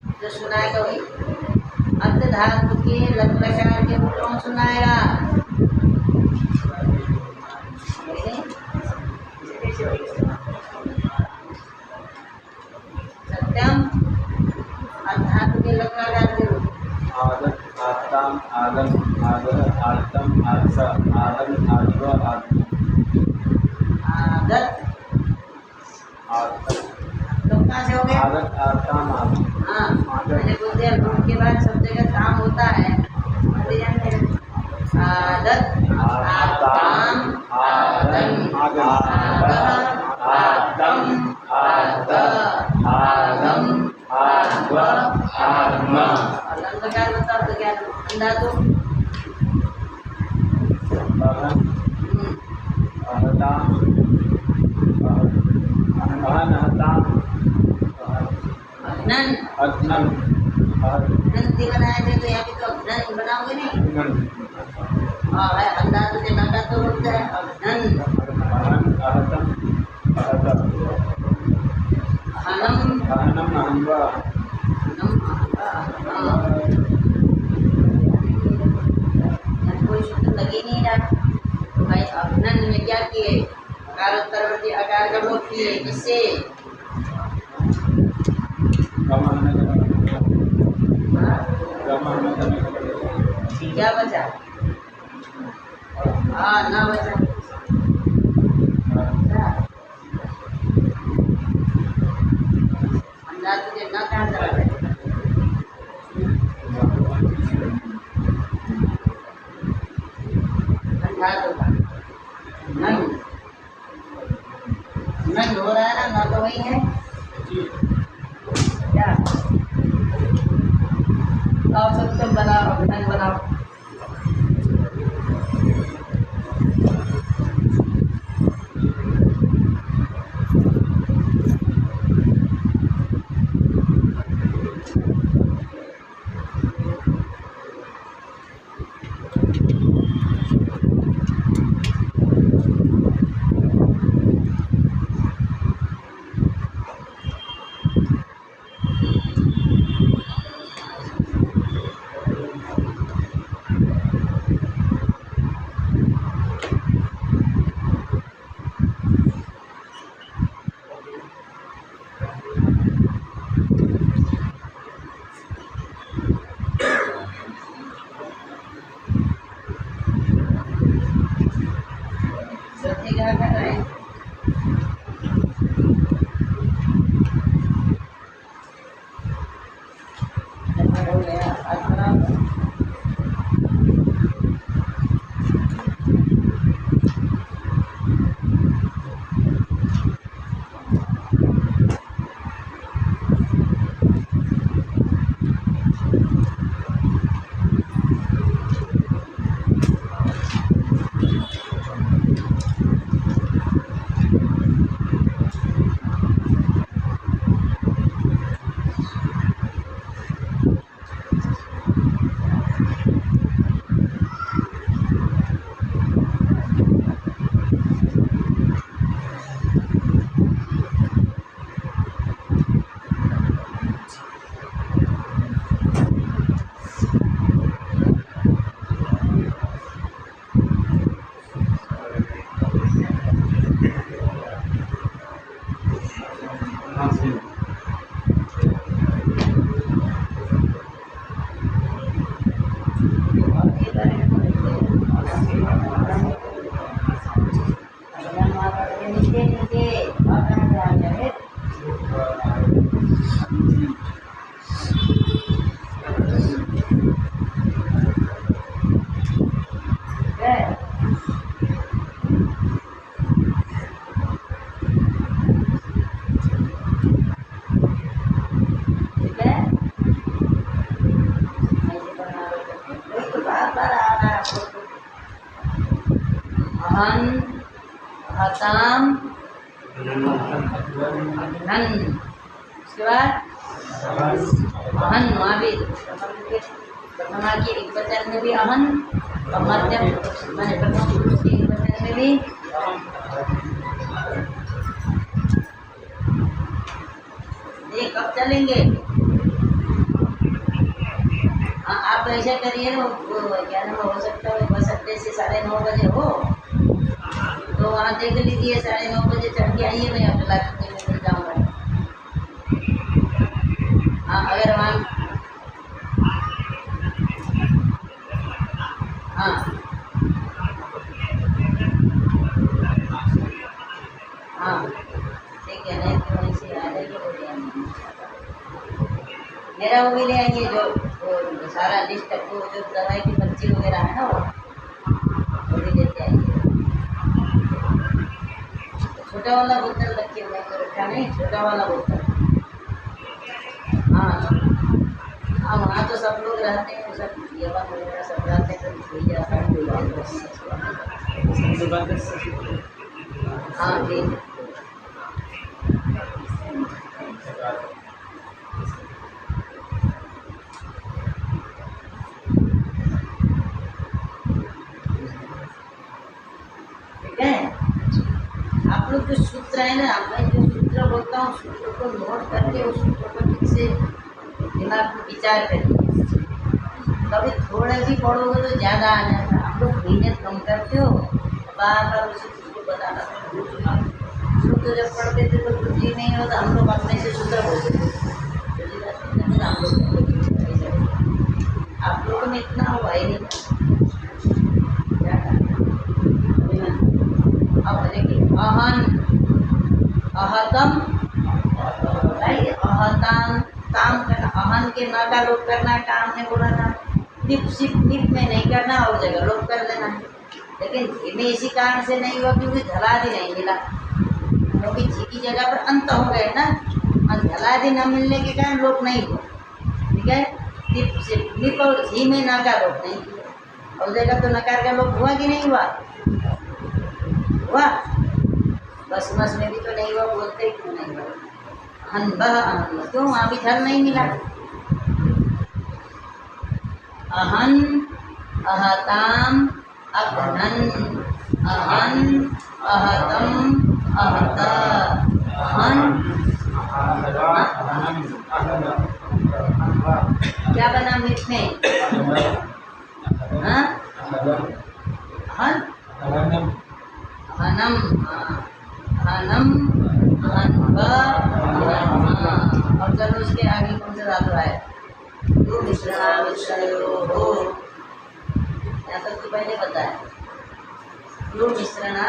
जो सुनाएगा वही अर्ध धातु के लग लकार के कौन सुनाएगा? सत्यम अर्ध धातु के लग लकार के आदत आत्म आदम आदर आत्म आत्स आदम आत्व आत्म आदत आत्म तो कहाँ से हो गया? आदत आत्म आत्म हाँ मैंने बोल दिया रूप के बाद सब जगह काम होता है। आदत आत्म आदम आदम आदम आत्व आत्म अलंकार बताओ तो क्या अंधा तो अग्नन अग्नन बनाए थे तो यहाँ पे तो अग्नन बनाओगे नहीं। हाँ है अंधा तुझे लगा तो होता है अग्नन हनम कोई शब्द लगे नहीं रहा तो भाई अग्नन में क्या किए? अकार उत्तरवर्ती अकार का लोप किए। किससे? क्या बचा? हाँ ना बचा अंधा तुझे ना कहाँ चला गया? अंधा तो नन नन हो रहा है ना तो वही है क्या? और सबसे बनाओ नन बनाओ। अहन हताम नन। उसके बाद अहन वहाँ भी प्रथमा के एक वचन में भी अहन और मध्यम मैंने प्रथम पुरुष के एक वचन में भी ये कब चलेंगे? आप ऐसा करिए ना, वो क्या नाम हो सकता है, बस अड्डे से 9:30 बजे हो तो वहाँ देख लीजिए, 9:30 बजे चढ़ के आइए, मैं अगला दिन मिल जाऊँगा। हाँ अगर वहाँ, हाँ हाँ ठीक है, नहीं तो वहीं से आ जाइए, हो जाएंगे। मेरा वो भी ले आएंगे, जो वो सारा लिस्ट, वो जो दवाई की पर्ची वगैरह है ना, वो भी लेते आएंगे। छोटा वाला बोतल रखिए, मैं तो रखा नहीं, छोटा वाला बोतल। हाँ हाँ, वहाँ तो सब लोग रहते हैं, सब युवा वगैरह सब रहते हैं, सब कोई जाता है, कोई हाँ ठीक है। आप लोग जो सूत्र है ना, मैं जो सूत्र बोलता हूँ, सूत्र को नोट करके उस सूत्र को ठीक से दिमाग में विचार करिए। कभी थोड़ा भी पढ़ोगे तो ज़्यादा आ जाता है। आप लोग मेहनत कम करते हो, बार बार उसी चीज़ को बताना। सूत्र जब पढ़ते थे तो कुछ ही नहीं होता, हम लोग अपने से सूत्र बोलते थे, आप लोगों में इतना हुआ ही नहीं। अब देखिए, अहन, अहतम, अहताम, ताम करना, अहन के न का लोप करना, काम ने बोला था। टिप सिप टिप में नहीं करना, और जगह लोप कर लेना। लेकिन इनमें इसी कारण से नहीं हुआ क्योंकि धलादि नहीं मिला, क्योंकि जी की जगह पर अंत हो गए ना, धलादि न मिलने के कारण लोप नहीं हुआ। ठीक है, टिप सिप टिप और जी में न का लोप नहीं हुआ, और जगह तो नकार का लोप हुआ कि नहीं हुआ? हुआ। बस मस में भी तो नहीं हुआ, बोलते क्यों नहीं हुआ? हन बह अहन, क्यों? वहाँ भी धर नहीं मिला। अहन, अहताम, अहनन, अहन, अहतम, अहता, अहन। क्या बना मिट में? हाँ, अहन, अहनम, अहनम, अहनबा, अहनमा। और चलो उसके आगे कौन सा धातु है? दो मिश्रणा मिश्रणयोः, यहाँ तक तो पहले पता है। दो मिश्रणा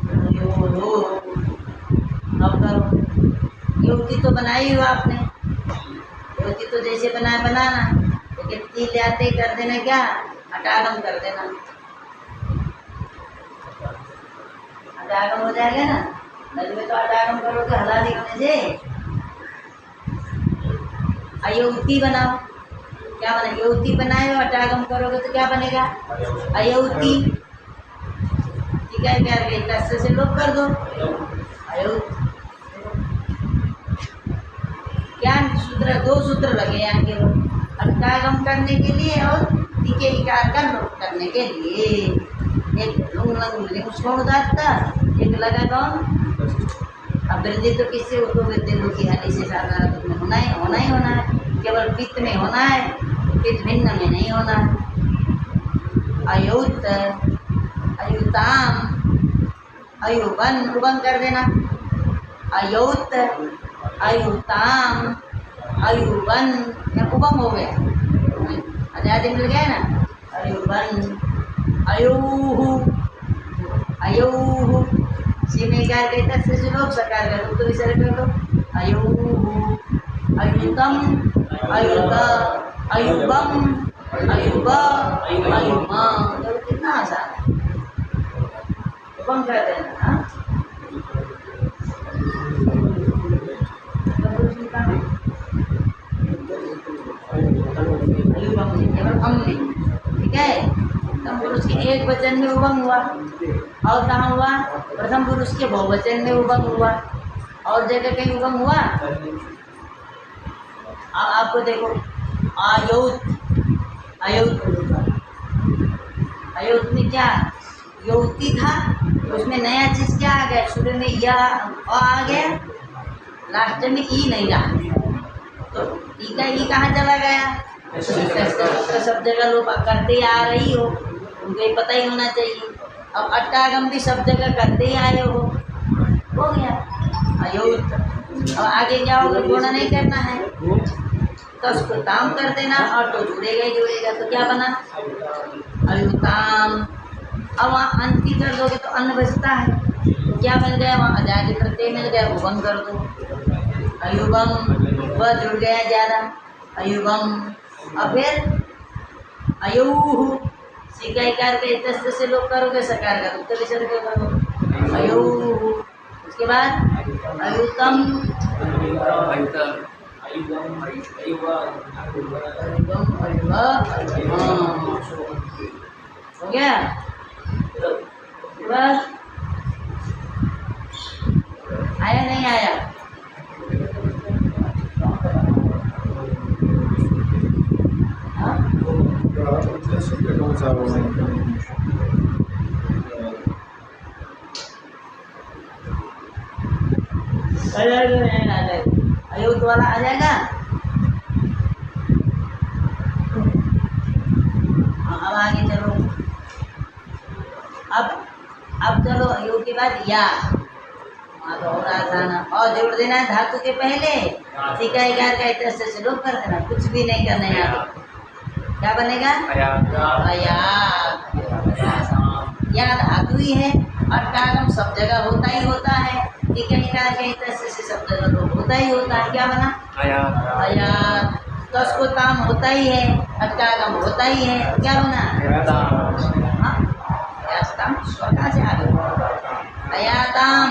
मिश्रणयोः, अब करो। युक्ति तो बनाई हो आपने, युक्ति तो जैसे बनाए बनाना, लेकिन ती ले आते ही कर देना, क्या अटागम कर देना। अटागम हो जाएगा ना, नल में तो अटागम करोगे हलादी होने से। अयोक्ति बनाओ, क्या बने? युक्ति बनाए हो, अटागम करोगे तो क्या बनेगा? अयोक्ति। ठीक है, क्या तस्य से लोप कर दो, अयोक्ति। क्या सूत्र? दो सूत्र लगे यहाँ के, अटागम करने के लिए और टीके इकार का लोप करने के लिए। एक लुंग लंग लिंग छोड़ दाता, एक लगा कौन? अब वृद्धि तो किससे? उसको वृद्धि दो की हानि से साधारण रूप में होना ही होना है, केवल पित्त में होना है, पित्त भिन्न में नहीं होना है। अयुत, अयुताम, अयुबन, उबन कर देना। अयुत, अयुताम, अयुबन, या उबम हो गया, आजादी मिल गया ना। अयुबन, अयोहु, अयोहु, सीमेकार के तस्य से लोग सकार कर दो, तो विसर्ग कर दो। अयोहु, अयुतम, अयुता, अयुबम, अयुबा, अयुमा। तो कितना आसान है, उबम कर देना। हाँ, अयुबम नहीं, केवल अम नहीं। ठीक है, प्रथम पुरुष के एक वचन में उबम हुआ, और कहाँ हुआ? प्रथम पुरुष के बहुवचन में उबम हुआ, और जगह कहीं उबम हुआ? आपको देखो, आयुत, अयुत, अयुत में क्या युक्ति था, उसमें नया चीज क्या आ गया? शुरू में या आ गया, लास्ट में ई नहीं रहा, तो ई का ई कहाँ चला गया? तो सब जगह लोग करते आ रही हो, उनको ये पता ही होना चाहिए। अब अट्टागम भी सब जगह करते ही आए हो गया अयुत। अब आगे जाओगे गुण नहीं करना है तो उसको ताम कर देना और तो जुड़ेगा ही जुड़ेगा, तो क्या बना अयुताम। अब वहाँ अन्न की कर दोगे तो अन्न बचता है, तो क्या बन गया वहाँ अजादि प्रत्यय मिल गया, भुवन कर दो अयुगम, वह जुड़ गया ज़्यादा अयुगम। और फिर अयुः सिकाइकार के इतस्त से लोग करोगे, सकार का उत्तर विसर्ग करो अयुः। उसके बाद अयुतम हो गया। बस आया नहीं आया? अयुत वाला आ जाएगा। अब आगे चलो। अब चलो अयुत के बाद या, वहाँ तो और आसान है। और जोड़ देना है धातु के पहले, सिकाइकार का इतने से लोग कर देना, कुछ भी नहीं करना है आगे। क्या बनेगा या धातु ही है, अट्टागम सब जगह होता ही होता है, सिकाइकार के इतने से सब जगह लोग होता ही होता है। क्या बना अया, तो उसको ताम होता ही है, अट्टागम होता ही है, क्या बना कहाँ से आ गया अयाताम।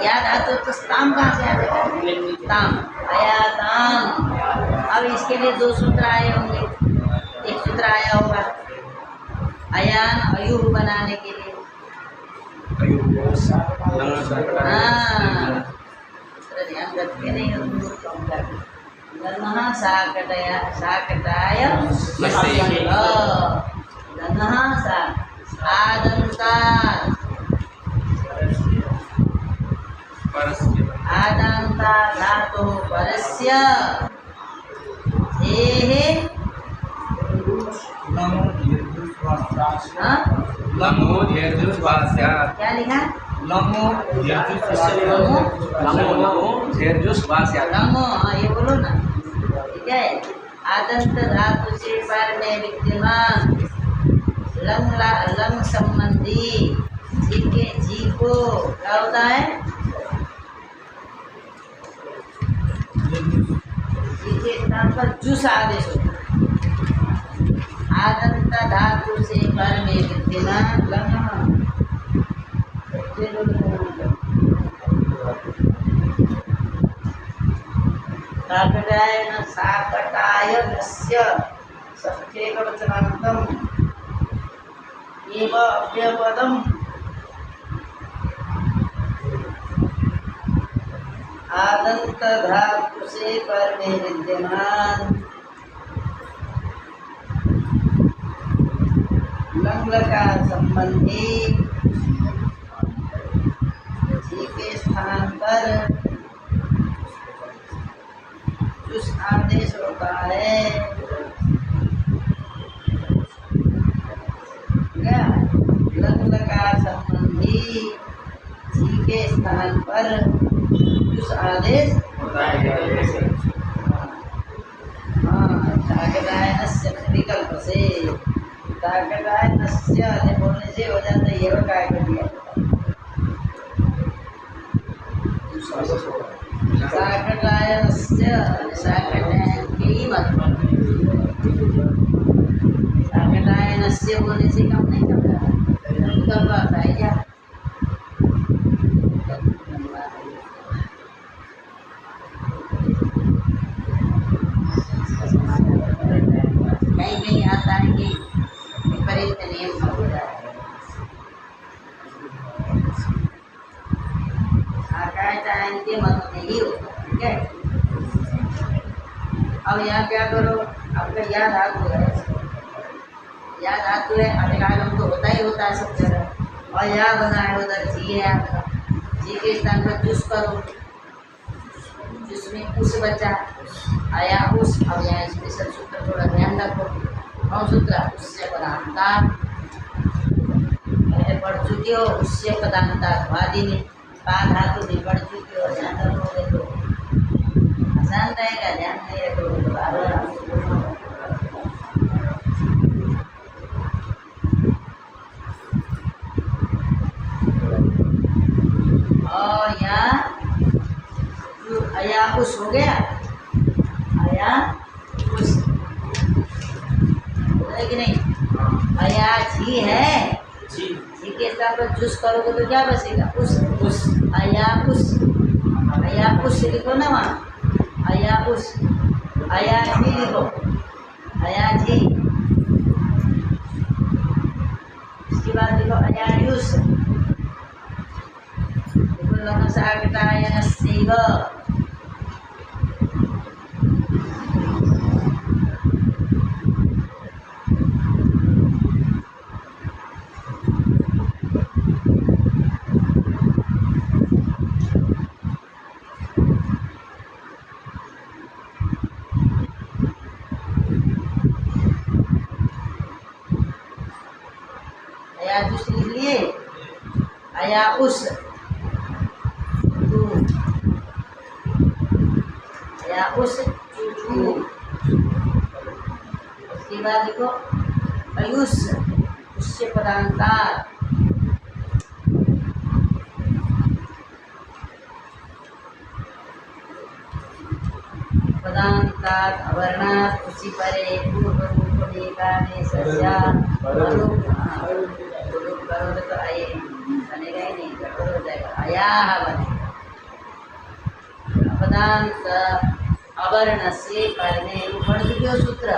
या धातु तो ताम कहाँ से आ जाएगा ताम अयाताम। अब इसके लिए दो सूत्र आए होंगे, एक सूत्र आया होगा अयान अयुः बनाने के लिए। हाँ ध्यान रखते नहीं हो साकटाय आदंता धातु परस्य क्या लिखा लमो ये बोलो ना, ठीक है। आदंत धातु से पर में विद्यमान लंग संबंधी जी के जी को क्या होता है, जी के स्थान पर जुस आदेश होता है। आदंत धातु से पर में विद्यमान लंग साकटायनस्य षष्ठेकवचनान्तम् एव अव्ययपदम् आदंत धातु से पर में विद्यमान लंग का संबंधी जी के स्थान पर जुस आदेश होता है। क्या लंग का संबंधी जी के स्थान पर जुस आदेश होता है। हाँ ताकदायनस्य विकल्प से ताकदायनस्य बोलने से हो जाता है, ये काय कर दिया साकटायनस्य साकटायन की मतलब साकटायनस्य बोलने से काम नहीं करता, कब आता है क्या कहीं कहीं आता है कि विपरीत नियम हो जाए। आकाश के मत नहीं होता, ठीक है। अब यहाँ क्या करो, आपका याद धातु है, याद धातु है, अटकागम तो होता ही होता है सब जगह, और यहाँ बना है उधर जी है आपका, जी के स्थान पर जुस करो, जिसमें उस बचा आया उस। अब यहाँ स्पेशल सूत्र थोड़ा कौन सूत्र उससे पदांता पहले पढ़ चुके हो उससे पदांता वादिनी पा धातु भी पढ़ चुके हो ध्यान रखोगे तो आसान रहेगा ध्यान नहीं रखोगे तो बार और यहाँ अया उस हो गया अया उस है कि नहीं अया जी है जी के स्थान पर जूस करोगे तो क्या बचेगा उस अया उस लिखो ना वहाँ अया उस अया जी लिखो अया जी इसके बाद लिखो अया यूस सागतायनस्यैव अया जुस लिख लिए अया उस या उस चूचू उसके बाद देखो आयुष उससे पदांतार पदांतार अवर्णात उसी परे पूर्व रूप निकाले सस्या करो तो आए बनेगा ही नहीं हो जाएगा आया बनेगा पदांत अवर्ण से पढ़ने पढ़ चुके हो सूत्र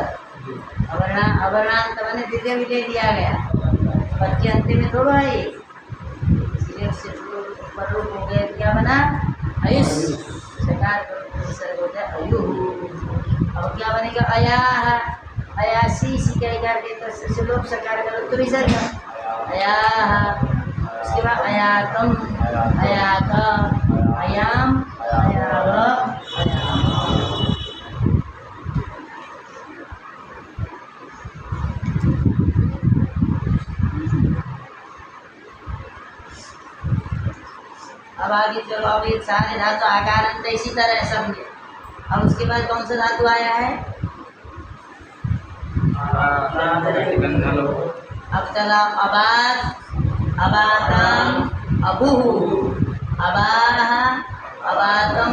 अवर्णांत मैंने द्वितीय भी ले दिया गया बच्चे अंत में थोड़ा है इसलिए उससे ऊपर रूप हो गया क्या बना आयुष सकार हो जाए अयु अब क्या बनेगा अया अयासी सी करके तो लोग सकार करो तो भी सर अया उसके बाद अयातम अयात अयाम अब आगे चलो अब ये सारे धातु आकार इसी तरह समझे अब उसके बाद कौन सा धातु आया है अब चला अबाद अबातम अबुहु अबाह अबातम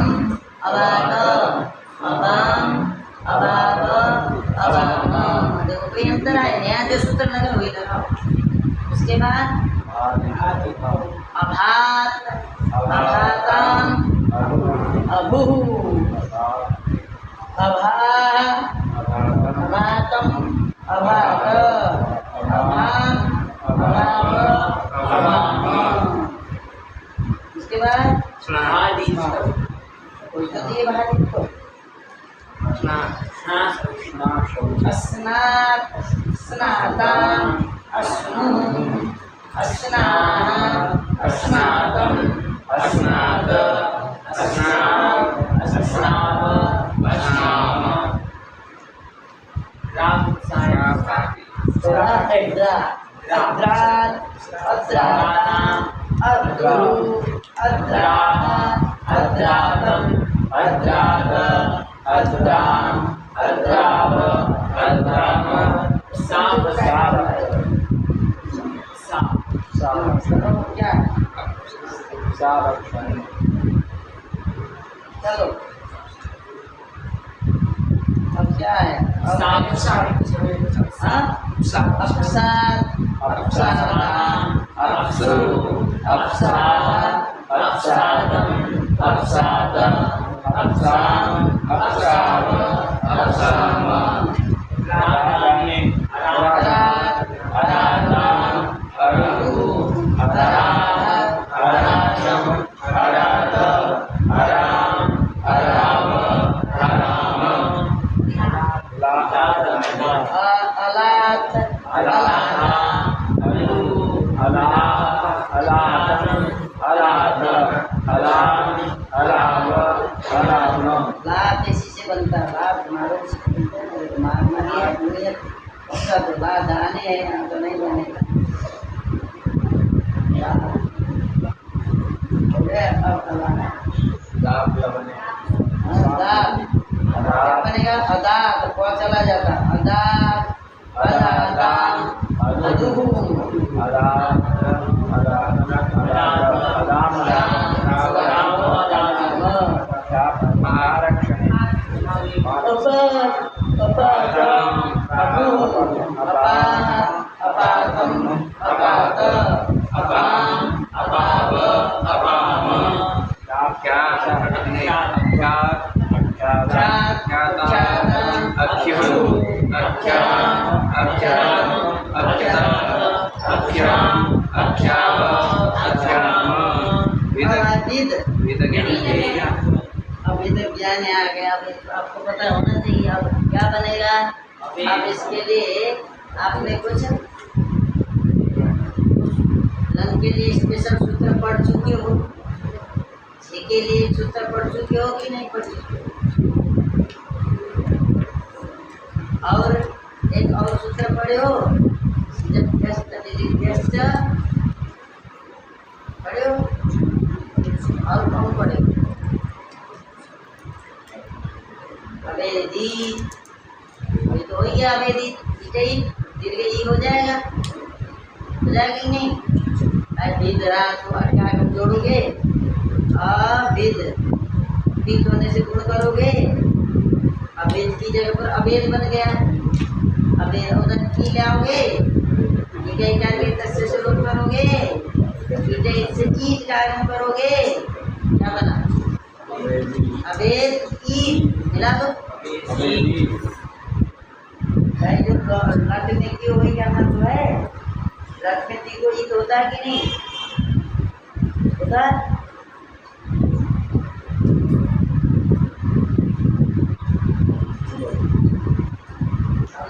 अबात अबाम अबाब अबाम देखो कोई अंतर है नया जो सूत्र लगा वही लगाओ उसके बाद अभात अभातम अबुहु अभाह अभातम अभात अभाम अभाब अभाम उसके बाद अस्नात स्नाताम अश्नु अस्नाः अस्नातम अस्नात अस्नाम अस्नाव अस्नाम अद्रातम अद्रात अद्राम अद्राव अद्राम साम साम साम क्या चलो अब क्या है उसका तो बात आने है, यहाँ तो नहीं बनेगा। हो गया, अब बनाना दाब या बने दाब। क्या बनेगा? अदा, तो कौन चला जाता? अदा अदा दाम अदुहु अभी तो ज्ञान आ गया। अभी आपको पता होना चाहिए अब क्या बनेगा। अब इसके लिए आपने कुछ लन के लिए स्पेशल सूत्र पढ़ चुके हो, जी के लिए सूत्र पढ़ चुके हो कि नहीं पढ़ चुके हो? और एक और सूत्र पढ़े हो, जब व्यस्त पढ़े हो, और कौन पढ़े? अवेदी, अभी तो हो गया अवेदी, दीर्घ ई हो जाएगा, हो जाएगा कि नहीं? अविद रात को अटका कर जोड़ोगे, अविद, बीत होने से गुण करोगे, अवेद की जगह पर अवेद बन गया। अवेद उधर की लाओगे, ठीक है, करके तस्से से लोग करोगे, ठीक है, इससे ईद का आगम करोगे, क्या बना? अवेद ईद, मिला दो। जो लटने की वही क्या मतलब है? लटकती को ईद होता है कि नहीं होता?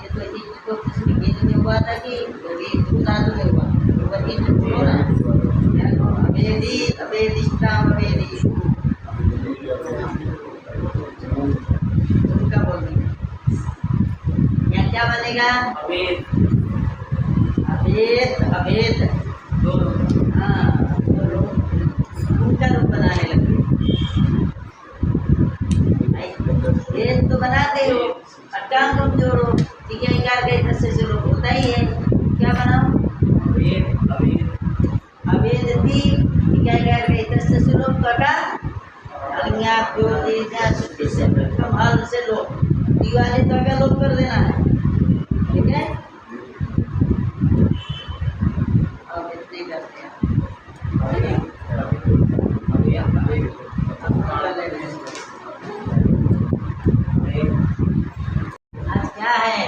ये तो ईद को किसी ईद में हुआ था कि दादू में हुआ, ईद हो ना। अवेदी अवेदिष्टा अवेदी उनका बोलेंगे। यहाँ क्या बनेगा? अवेद अवेद अवेद, हाँ, उनका रूप बनाने लगे। वेद तो बनाते हो, अट्टांग तुम जोड़ो, ठीक है, क्या गए तस्से से लोग होता ही है। क्या बनाओ? अवेद अवेद अवेद थी, क्या गए तस्से से लोग कटा कम हाल से लो, दीवाली तो क्या लोग कर देना है, ठीक है। अब इतने करते हैं, आज क्या है?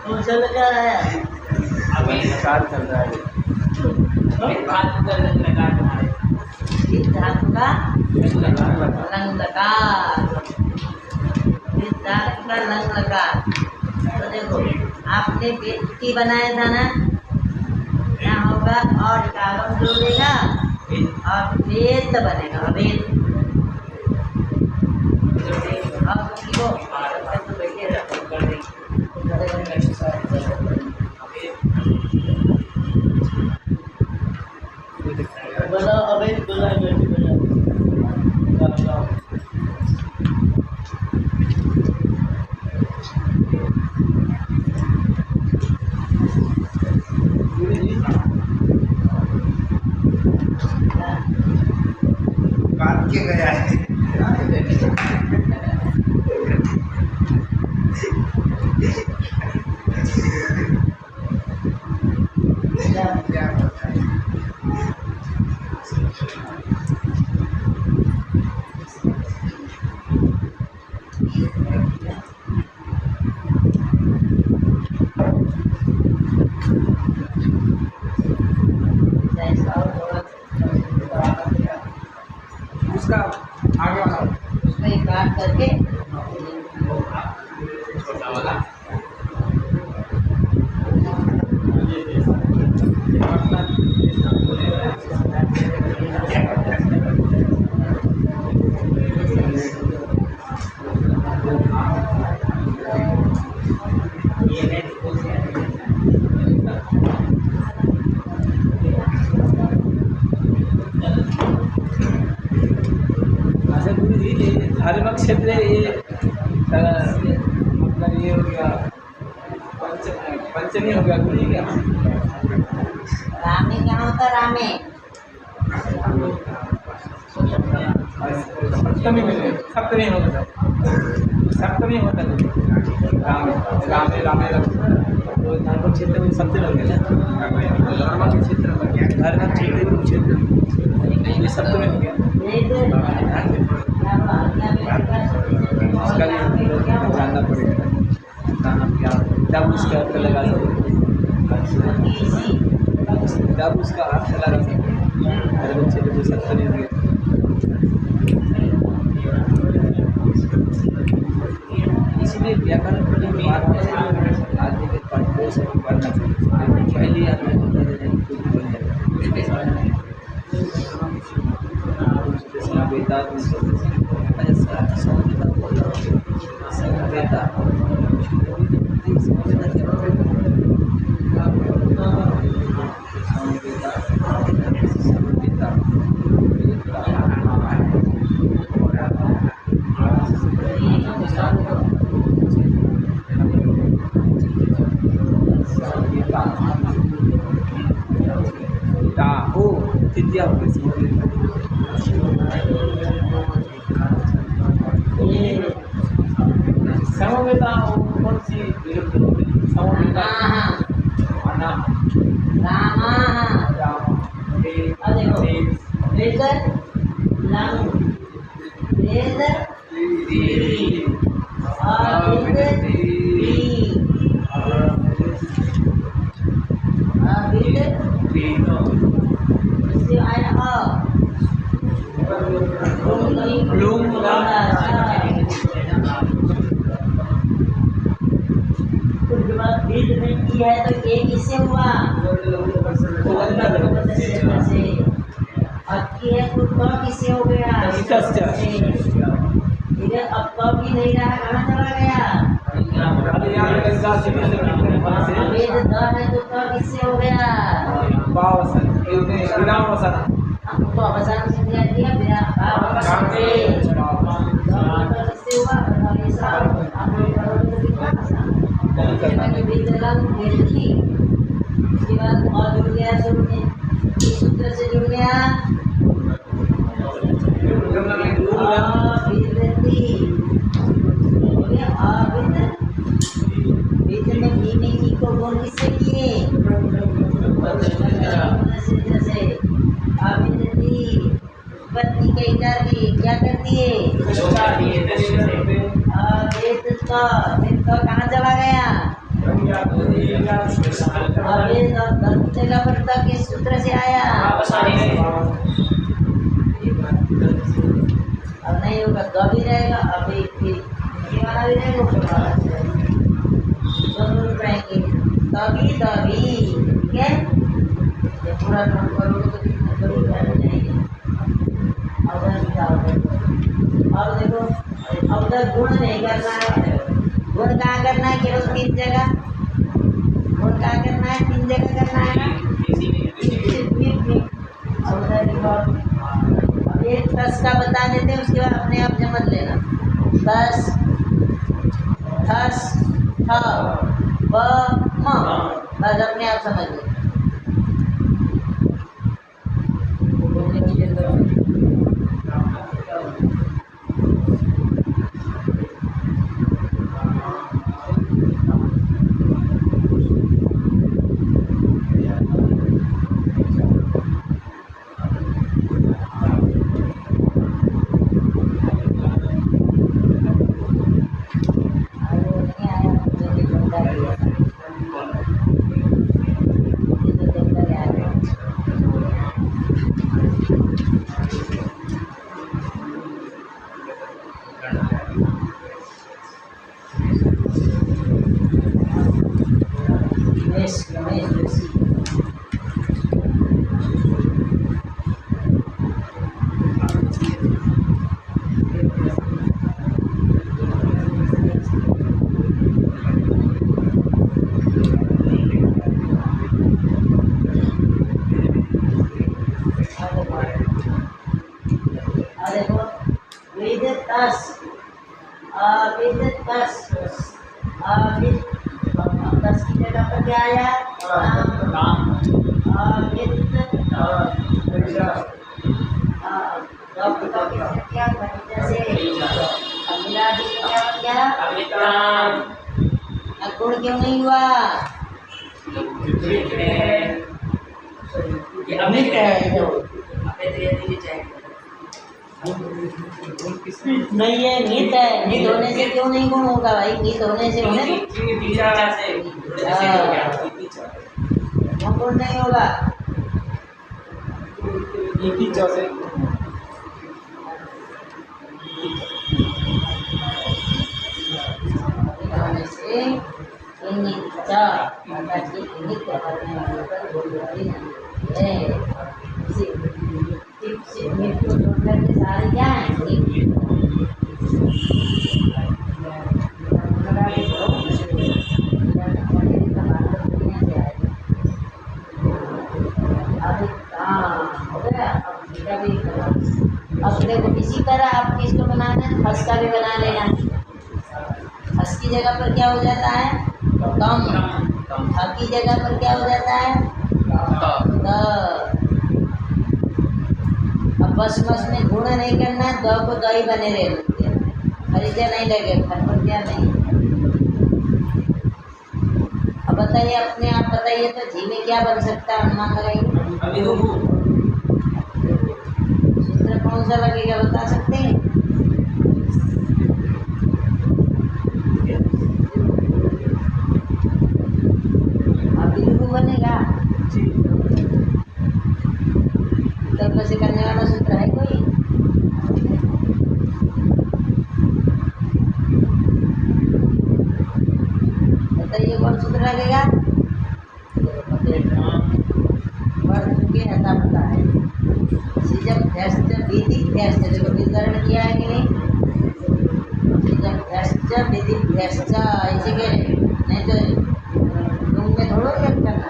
कौन सा लगा है? अभी स्टार्ट चल रहा है। धातु का लंगकार, धातु का लंगकार। तो देखो आपने व्यक्ति बनाया था ना, यहाँ होगा और कागज जोड़ेगा और वेद बनेगा। वेद अब देखो तो बैठे बोलो अवेद, बोला बैठे बोला। काट के गया है। उसका आगे वाला उसमें काट करके छोटा वाला धार्मिक क्षेत्र ये मतलब ये हो गया पंचमी हो गया गुरु क्या रामे क्या होता है? रामे सप्तमी में सप्तमी होता है सप्तमी होता है रामे रामे रामे तो धार्मिक क्षेत्र में सप्तमी हो गया धार्मिक क्षेत्र धार्मिक क्षेत्र में सप्तमी हो गया उसका भी जानना पड़ेगा तब उसका अर्थ लगा सकते तब उसका अर्थ लगा सकते हर बच्चे को सप्तमी हो गया इसलिए व्याकरण पढ़ने के बाद आदमी के पढ़ने से पढ़ना चाहिए पहले आदमी वेदा विद्या समवेता कौन सी समवेता रामा वेदर लंग वेदर है तो ये किससे हुआ? अक्की है तो किससे हो गया? इधर अब तो भी नहीं रहा, कहाँ चला गया? वेद द है तो किससे हो गया? हमको अवसान से दिया दिया बिना अवसान से किससे हुआ? उसके बाद और जुड़ गया सूत्र से जुड़ गया को गुण किससे किए? पत्नी के क्या करती है? कहाँ चला गया? किस सूत्र से आया? अब नहीं होगा तो भी रहेगा, अभी वाला भी रहेगा दोनों रहेंगे तभी तभी ठीक है। ये पूरा काम करोगे तो कितना जरूर रहना चाहिए। अब देखो अब तक गुण नहीं करना है, गुण कहाँ करना है? केवल 3 जगह गुण कहाँ करना है? 3 जगह करना है ना। अब एक तस का बता देते हैं, उसके बाद अपने आप समझ लेना। तस थस थ ब म बस अपने आप समझ लेना। वेद तस, अविद तस, अविद, तस की जगह पर क्या आया? राम अविद, क्या जैसे अगला भी क्या बन गया? अमिताभ गुण क्यों नहीं हुआ? ये अमित है जो नहीं है, नित है। नित होने से क्यों नहीं गुण होगा भाई? नित होने से होने क्यों गुण नहीं होगा? होने से नित्य अर्थात ये नित्य करने वाले पर गुणवती नहीं है। इसी नित्य को छोड़ करके सारे क्या हैं? अब देखो इसी तरह आप किसको बनाना है? हस का भी बना लेना। हस की जगह पर क्या हो जाता है? कम। ह की जगह पर क्या हो जाता है? द। अब बस में गुण नहीं करना है, द को द ही बने रहे खरीदा नहीं लगे, घर पर क्या नहीं। अब बताइए, अपने आप बताइए तो जी में क्या बन सकता है? अनुमान लगाइए। सूत्र कौन सा लगेगा बता सकते हैं? बनेगा तब से करने वाला सूत्र है कोई? बताइए कौन सूत्र लगेगा? बढ़ चुके ऐसा पता है। जब भ्यस्त विधि भ्यस्त, देखो विवरण किया है कि नहीं? जब भ्यस्त विधि भ्यस्त ऐसे कह रहे, नहीं तो तुम में थोड़ा क्या करना।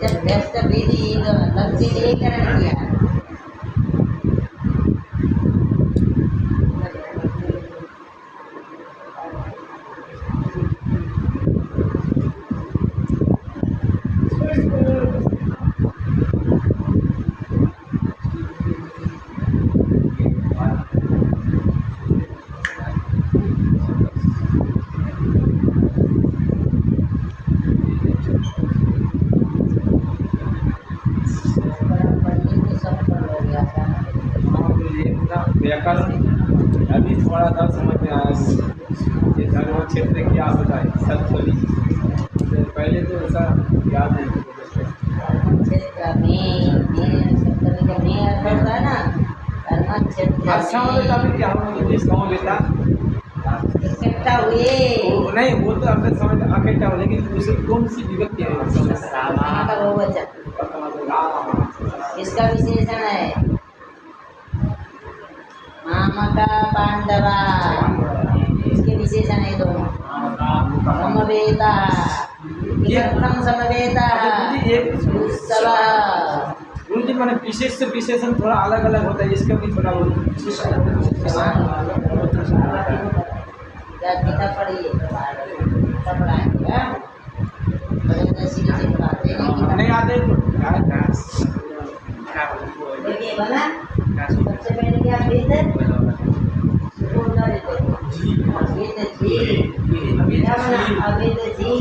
जब व्यस्त विधि लग के लिए करण किया है। व्याकरण अभी थोड़ा सा समझ में आया कि धर्म क्षेत्र क्या होता है। सत्सवी पहले तो ऐसा याद नहीं। क्षेत्र में सप्तमी का में अर्थ होता है ना, धर्म क्षेत्र। अच्छा होता अभी क्या होगा? गाँव बेटा इकट्ठा हुए नहीं, वो तो अपने समझ इकट्ठा हो, लेकिन उसे कौन सी विभक्ति है? का बहुवचन। इसका विशेषण है मामका पांडवा, इसके विशेषण है दोनों। समवेता, किमर्थं समवेता? गुरु जी मैंने विशेष से विशेषण थोड़ा अलग अलग होता है, इसका भी थोड़ा गीता पढ़िए, गीता पढ़ाएंगे नहीं आते। देखिए बना सबसे पहले क्या वेद अवेद जी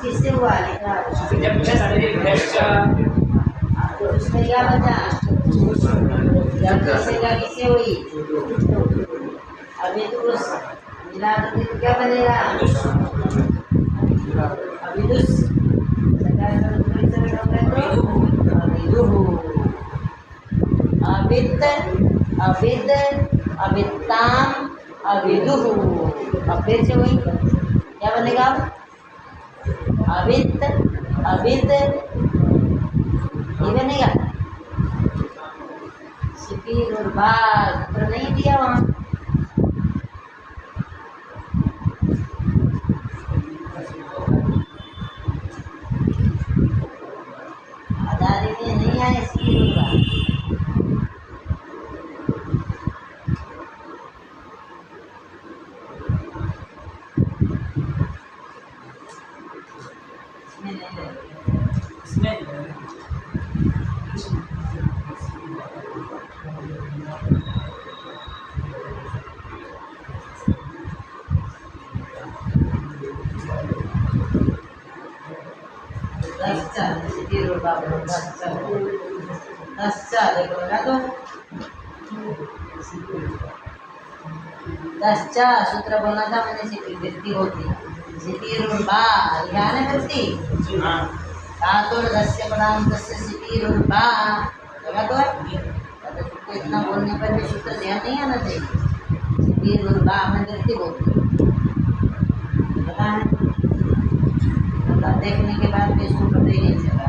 किससे हुआ लिखा? तो उसमें क्या बचा? किससे हुई? अवेदुस मिला तो क्या बनेगा? अविदुस अविद अविद अविताम अविदुः। अविद से वही क्या बनेगा? अविद अविद ये बनेगा। शिपीर और बाघ तो नहीं दिया वहाँ। आधारी में नहीं आए शिपीर और बाघ। दस्चा सिटीरूढ़ बा दस्चा दस्चा देखो लगा तो दस्चा सूत्र बोलना था मैंने सिटी वृत्ति होती सिटीरूढ़ बा ध्यान है वृत्ति धातुर दस्य पदाम दस्य सिटीरूढ़ बा लगा तो तुमको इतना बोलने पर भी सूत्र ध्यान नहीं आना चाहिए सिटीरूढ़ बा में वृत्ति होती पता है देखने के बाद भी इसको पता ही नहीं चला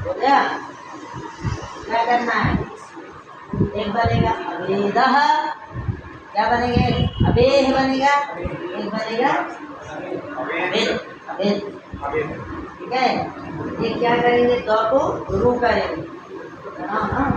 हो गया क्या करना है एक बनेगा अवेदः क्या बनेगा अवेह बनेगा एक बनेगा अवेद अवेद ठीक है ये क्या करेंगे दो को रू करेंगे हाँ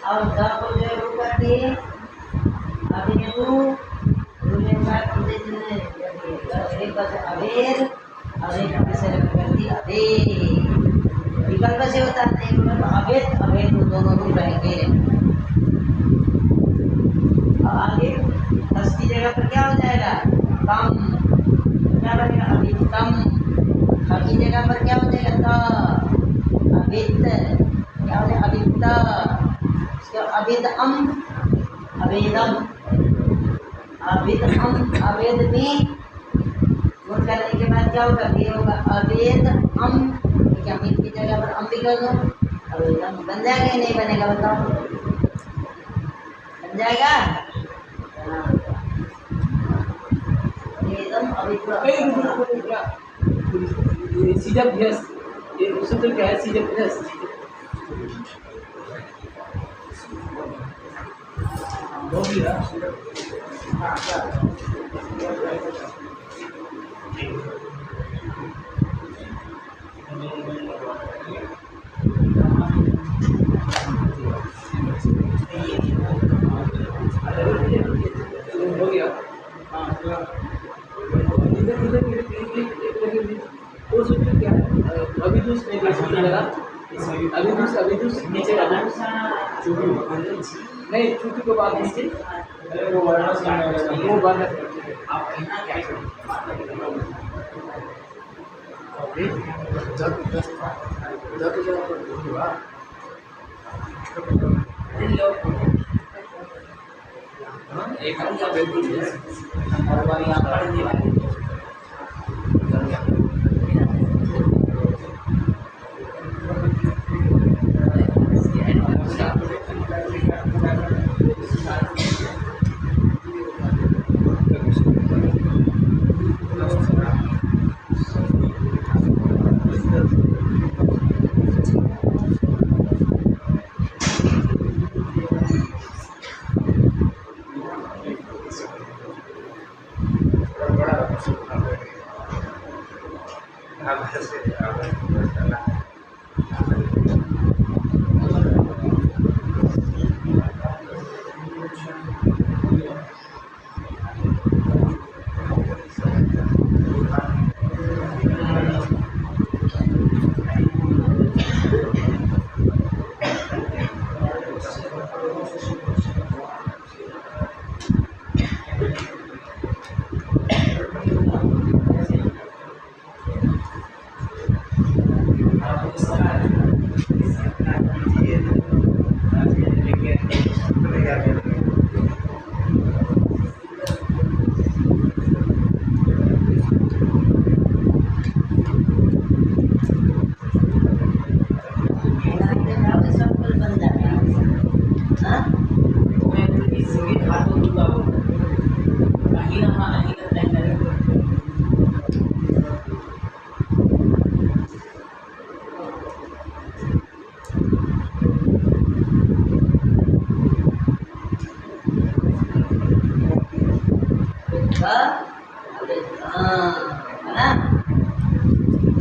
और द को जो रू कर दिए अभी रू रूने का दे देने एक बार अवेर अवेर का विषय कर दिया अवे विकल्प से होता है एक बार अवेद अवेद दोनों रू रहेंगे और आगे दस की जगह पर क्या हो जाएगा कम क्या बनेगा अभितम की जगह पर क्या हो जाएगा त अभित क्या हो जाएगा अभित अवेदम अवेदम अवेदम अवेद में गुण करने के बाद क्या होगा ये होगा अवेदम क्या अमित की जगह पर अम भी कर दो अवेदम बन जाएगा या नहीं बनेगा बताओ बन जाएगा अवेदम अविद्या सीजभ्यस ये सूत्र क्या है सीजभ्यस हो गया हाँ हो गया हाँ इधर वो सूत्र क्या है अभिदूष नहीं कर सकते लगा अभिदूष नीचे रहना नहीं चूंकि को बात नीचे वो वर्ण आप कहना क्या एक आपका बिल्कुल है और वाली यहाँ पर दीवार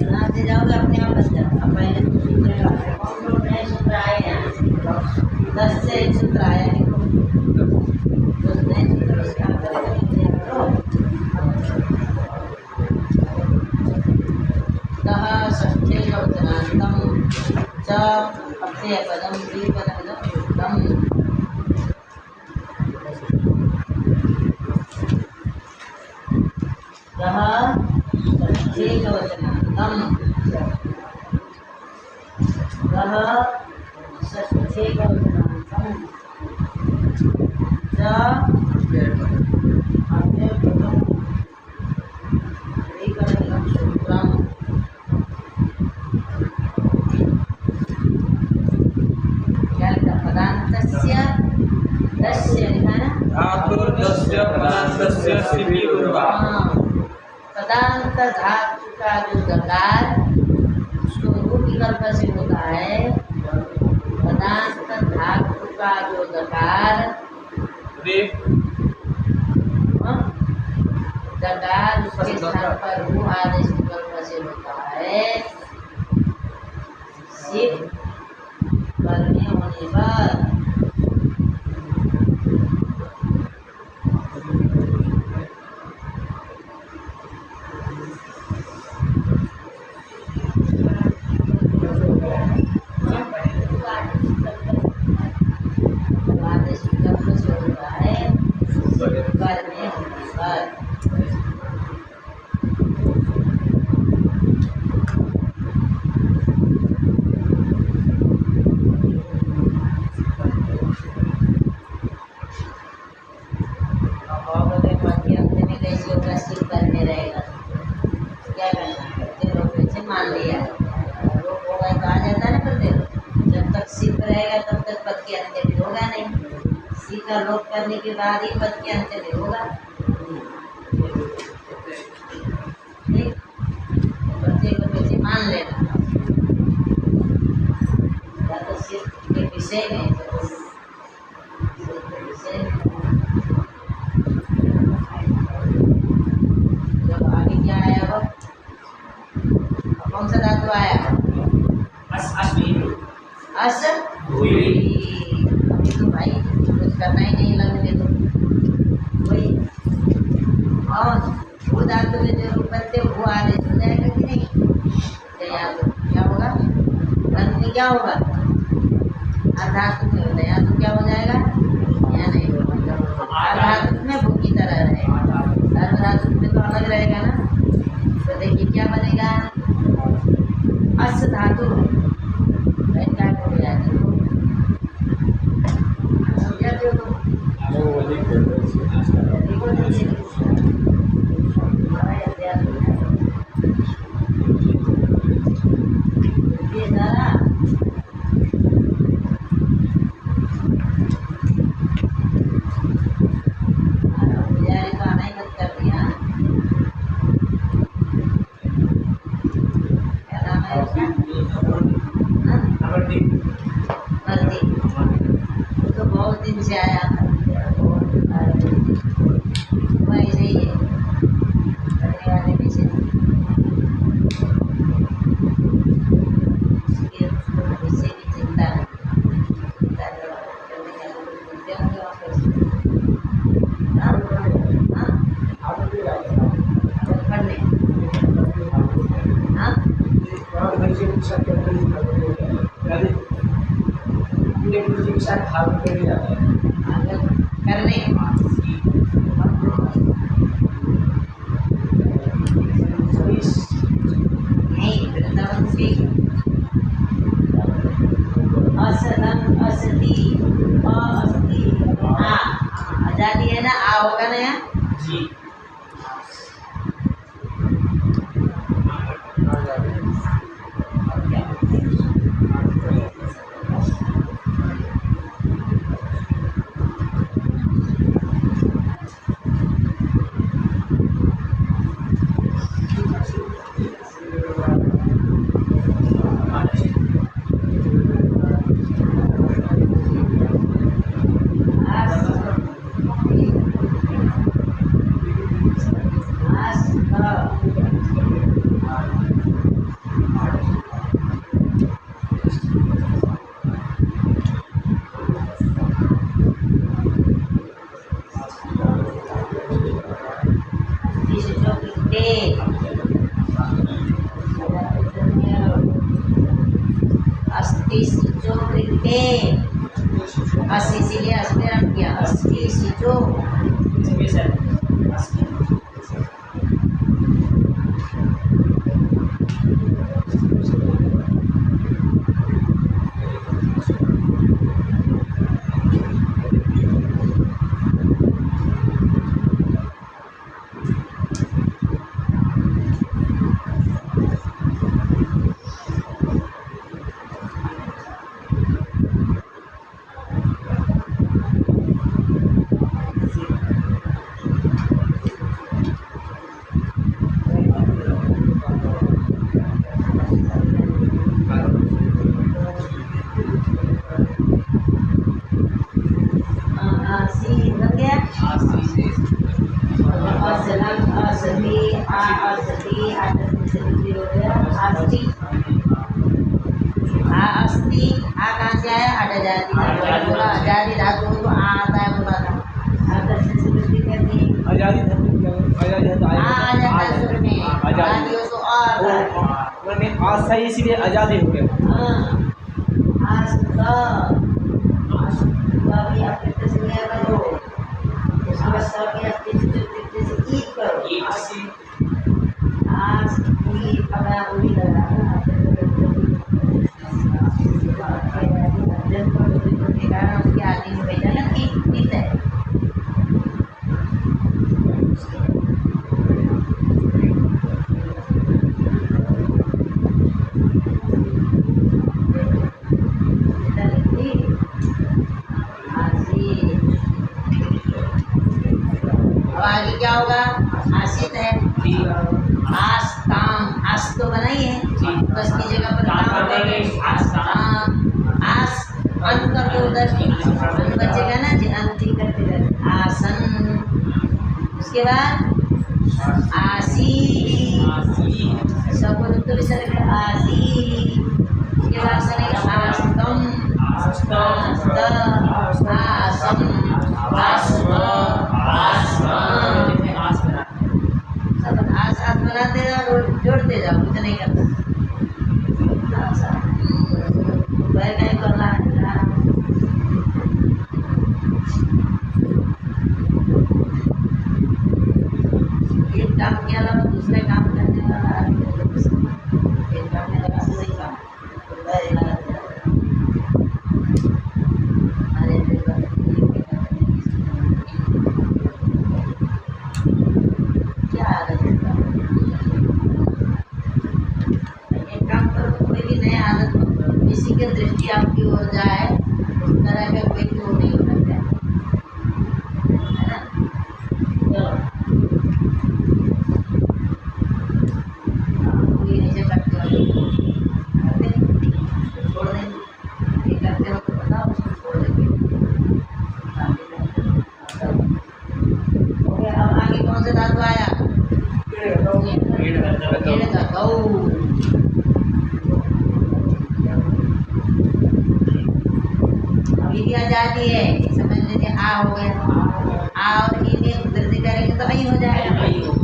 यहाँ से जाओगे अपने आप बन जाओ। अब पहले तो सूत्र कौन नए सूत्र आए हैं 10 से एक सूत्र आया है तो नए सूत्र से आप षष्ठे वचनान्तं च अव्ययपदं द्विपदं शुद्धं षष्ठेकवचनान्तं च अव्ययपदं द्विपदं शुद्धं क्या लिखा पदान्तस्य दस्य लिखा ना धातुर्दस्य पदान्तस्य सिद्धि पूर्वा पदांत धातु का जो दकार उसको रूप विकल्प से होता है। पदांत धातु का जो दकार दकार उसके स्थान पर रू आदेश विकल्प से होता है। सिद्ध करने होने पर मान लिया रोग होगा तो आ जाता है ना प्रत्यय। जब तक सिद्ध रहेगा तब तक पद के अंत्य भी होगा नहीं। सी का लोप करने के बाद ही पद के अंत्य भी होगा। ठीक प्रत्यय को वैसे मान लेना या तो सिद्ध के विषय में जब आगे क्या आया वो कौन सा धातु आया अस अभी तो भाई कुछ करना ही नहीं लगने तो वही और वो धातु में जो रूप बनते वो आदेश हो जाएगा कि नहीं। तो यहाँ तो क्या होगा रंग में क्या होगा धातु में होता है। यहाँ तो क्या हो जाएगा यहाँ नहीं होगा। धातु में भू की तरह रहेगा। धातु में तो अलग रहेगा ना। तो देखिए क्या बनेगा अस धातु क्या हो जाएगा समझाते हो तुम। भाग कर जाता है करने नहीं वृंदावन से असदम असती अस्ति आ आजादी है ना आ होगा ना यहाँ जी इसीलिए आज़ादी हो गया क्या होगा आसित है आस काम आस तो बना ही है बस की जगह पर काम आस अन कर दो उधर अन बचेगा ना जी अंति करते आसन उसके बाद आसी सब तो भी सर आसी उसके बाद सर आस्तम आसम आसम बनाते जाओ जोड़ते जाओ कुछ नहीं करता नहीं करना है एक काम के अलावा दूसरे काम करने वाला एक काम में लगा दूसरे काम दृष्टि आपकी ओर जाए उस तरह का कोई वो नहीं होता है ना कोई ऐसे करते हो छोड़ देंगे ये करते हो तो बताओ उसको छोड़ देंगे ओके अब आगे कौन सा धातु आया पेड़ का गौ आजादी है समझ लीजिए आ हो गया आ और ई में वृद्धि करेंगे तो आई हो जाएगा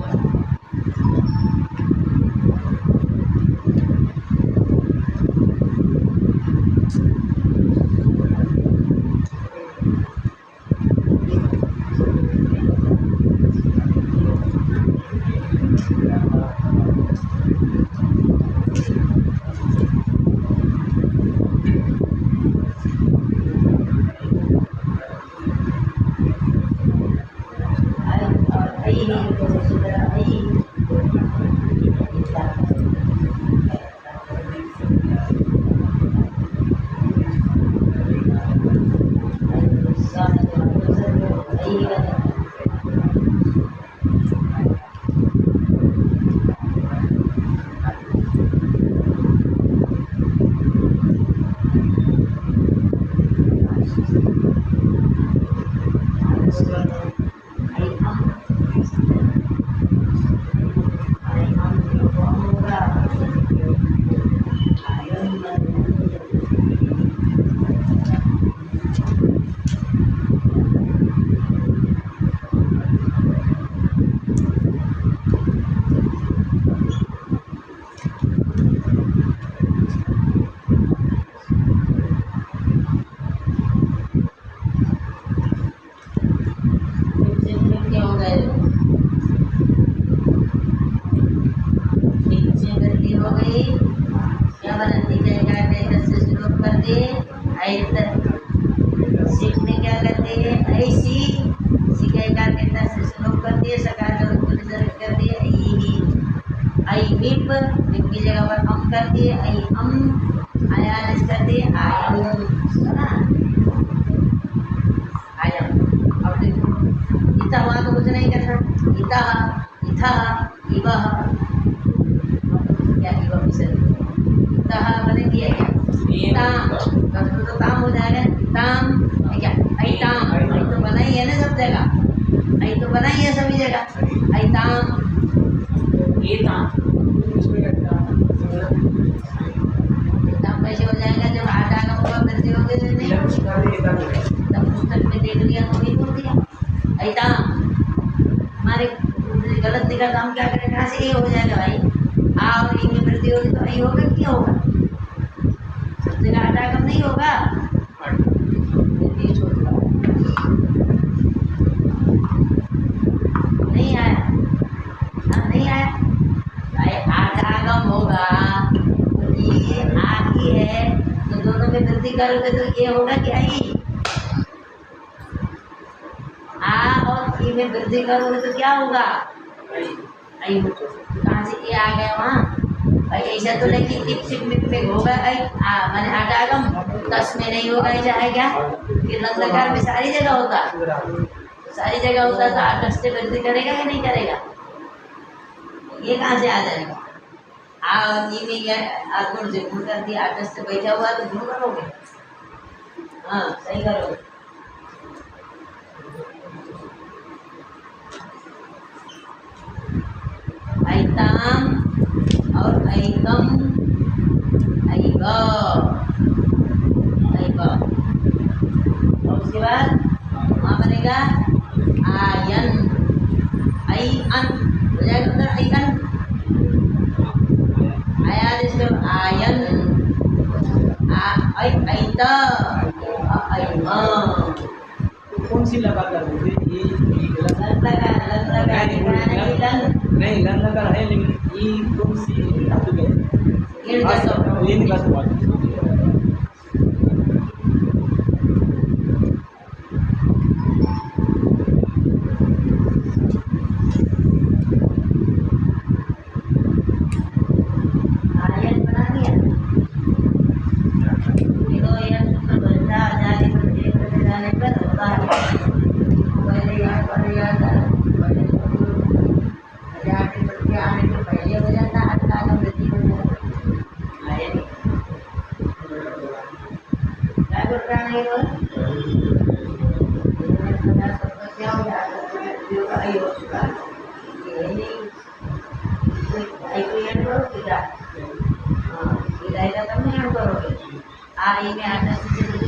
सीखने क्या करते हैं? ऐसी शिकायत के तस से श्लोक कर दिए, सकार का रूप रिजर्व कर दिए, आई विप विप की जगह पर हम कर दिए, आई आयानिस कर दिए, आयम ना आयम। अब देखो इता हुआ तो कुछ नहीं करना, इता इथा इवा क्या इवा मिसल इता बने दिया क्या ताम, तो ताम हो जाएगा, ताम है क्या आई ताम, आई तो बना ही है ना सब जगह, आई तो बना ही है सभी जगह, आई ताम ये ताम कैसे हो जाएगा जब आटा का होगा वृद्धि होगी तो नहीं, तब पुस्तक में देख लिया तो नहीं बोल दिया ऐसा हमारे गलत दिखा तो हम क्या करें, कहाँ से ये हो जाएगा भाई, आ और ई में वृद्धि होगी तो आई होगा क्या होगा, सब जगह आटा कम नहीं होगा, नहीं आया, हाँ नहीं आया भाई, आटा कम होगा ये आगे है तो दोनों में वृद्धि करोगे तो ये होगा कि आई, आ और ई में वृद्धि करोगे तो क्या होगा आई हो, कहाँ से ये आ गया वहाँ भाई, ऐसा तो लेकिन टिप सिप में होगा आई मैंने आटागम, दस में नहीं होगा ऐसा है क्या, कि लंदकार में सारी जगह होता, सारी जगह होता तो आटस से वृद्धि करेगा या नहीं करेगा, ये कहाँ से आ जाएगा, गुण से गुण कर दिया, आटस से बैठा हुआ तो गुण करोगे, हाँ सही करोगे। ऐताम और ऐकम, ऐबा ऐबा, और उसके बाद वहाँ बनेगा आयन, आई अन हो जाएगा उधर, आई अन आयन, कौन सी लगा कर बोलते ये नहीं लन लगा है, लेकिन ये कौन सी धातु है, लीन का सवाल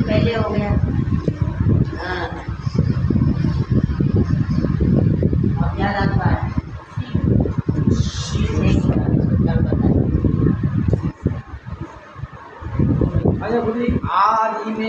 पहले हो गया, हाँ अब याद आता है, अच्छा बोलिए आर ई में